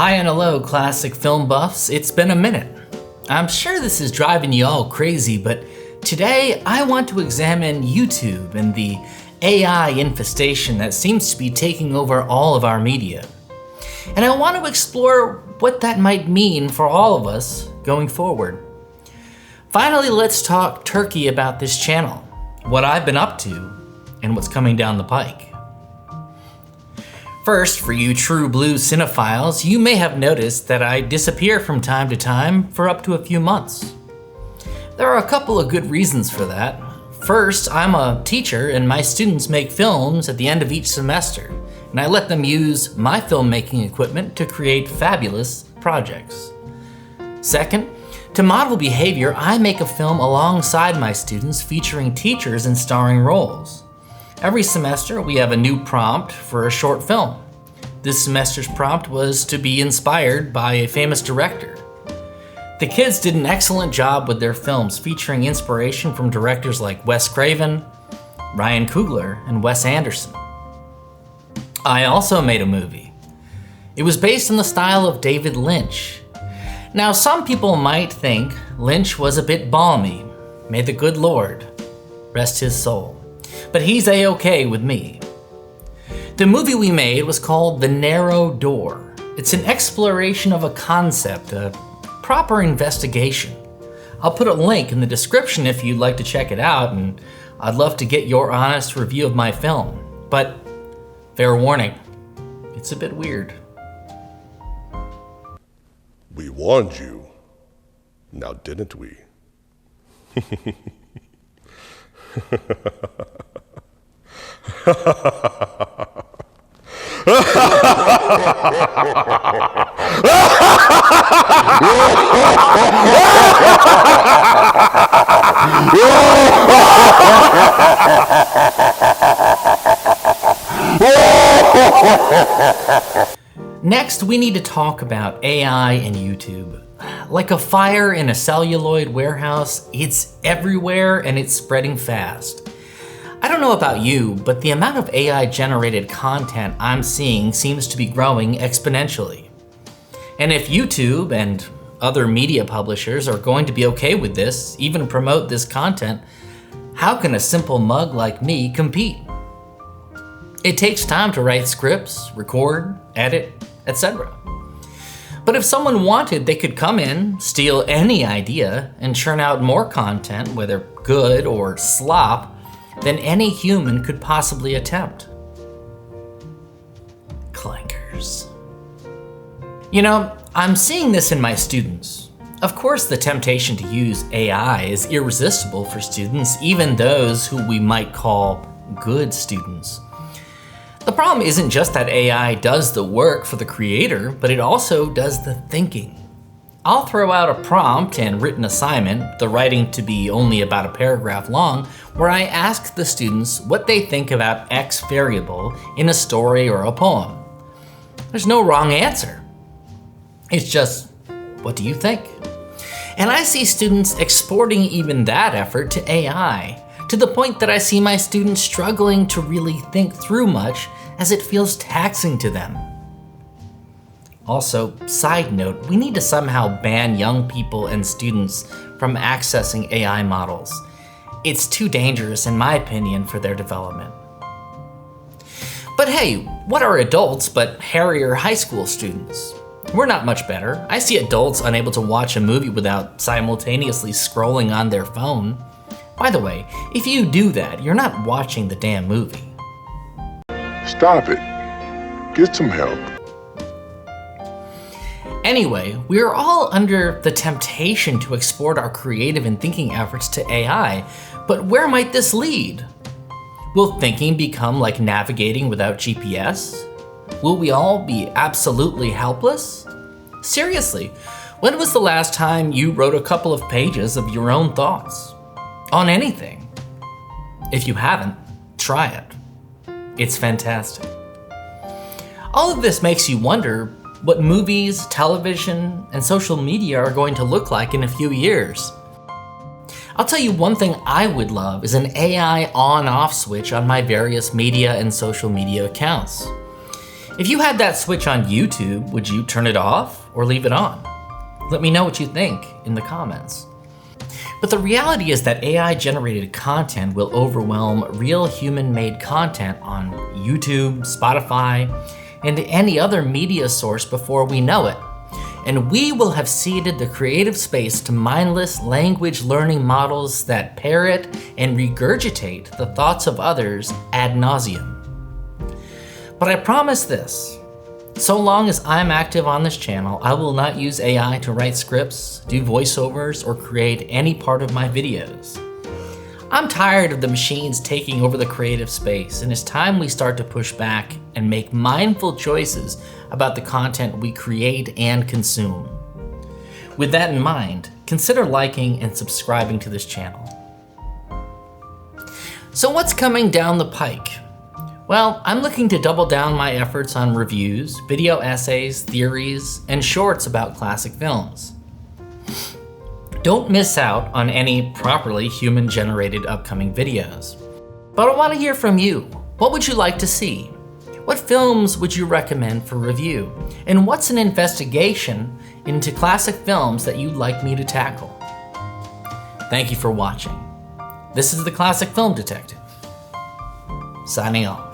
Hi and hello, classic film buffs. It's been a minute. I'm sure this is driving you all crazy, but today I want to examine YouTube and the AI infestation that seems to be taking over all of our media. And I want to explore what that might mean for all of us going forward. Finally, let's talk turkey about this channel, what I've been up to, and what's coming down the pike. First, for you true blue cinephiles, you may have noticed that I disappear from time to time for up to a few months. There are a couple of good reasons for that. First, I'm a teacher and my students make films at the end of each semester, and I let them use my filmmaking equipment to create fabulous projects. Second, to model behavior, I make a film alongside my students featuring teachers in starring roles. Every semester, we have a new prompt for a short film. This semester's prompt was to be inspired by a famous director. The kids did an excellent job with their films, featuring inspiration from directors like Wes Craven, Ryan Coogler, and Wes Anderson. I also made a movie. It was based in the style of David Lynch. Now, some people might think Lynch was a bit balmy. May the good Lord rest his soul. But he's A-okay with me. The movie we made was called The Narrow Door. It's an exploration of a concept, a proper investigation. I'll put a link in the description if you'd like to check it out, and I'd love to get your honest review of my film. But fair warning, it's a bit weird. We warned you, now didn't we? Next, we need to talk about AI and YouTube. Like a fire in a celluloid warehouse, it's everywhere and it's spreading fast. I don't know about you, but the amount of AI-generated content I'm seeing seems to be growing exponentially. And if YouTube and other media publishers are going to be okay with this, even promote this content, how can a simple mug like me compete? It takes time to write scripts, record, edit, etc. But if someone wanted, they could come in, steal any idea, and churn out more content, whether good or slop, than any human could possibly attempt. Clankers. You know, I'm seeing this in my students. Of course, the temptation to use AI is irresistible for students, even those who we might call good students. The problem isn't just that AI does the work for the creator, but it also does the thinking. I'll throw out a prompt and written assignment, the writing to be only about a paragraph long, where I ask the students what they think about X variable in a story or a poem. There's no wrong answer. It's just, what do you think? And I see students exporting even that effort to AI, to the point that I see my students struggling to really think through much as it feels taxing to them. Also, side note, we need to somehow ban young people and students from accessing AI models. It's too dangerous, in my opinion, for their development. But hey, what are adults but hairier high school students? We're not much better. I see adults unable to watch a movie without simultaneously scrolling on their phone. By the way, if you do that, you're not watching the damn movie. Stop it. Get some help. Anyway, we are all under the temptation to export our creative and thinking efforts to AI, but where might this lead? Will thinking become like navigating without GPS? Will we all be absolutely helpless? Seriously, when was the last time you wrote a couple of pages of your own thoughts? On anything? If you haven't, try it. It's fantastic. All of this makes you wonder what movies, television, and social media are going to look like in a few years. I'll tell you one thing I would love is an AI on-off switch on my various media and social media accounts. If you had that switch on YouTube, would you turn it off or leave it on? Let me know what you think in the comments. But the reality is that AI-generated content will overwhelm real human-made content on YouTube, Spotify, and any other media source before we know it. And we will have ceded the creative space to mindless language learning models that parrot and regurgitate the thoughts of others ad nauseum. But I promise this. So long as I'm active on this channel, I will not use AI to write scripts, do voiceovers, or create any part of my videos. I'm tired of the machines taking over the creative space, and it's time we start to push back and make mindful choices about the content we create and consume. With that in mind, consider liking and subscribing to this channel. So what's coming down the pike? Well, I'm looking to double down my efforts on reviews, video essays, theories, and shorts about classic films. Don't miss out on any properly human-generated upcoming videos. But I want to hear from you. What would you like to see? What films would you recommend for review? And what's an investigation into classic films that you'd like me to tackle? Thank you for watching. This is the Classic Film Detective, signing off.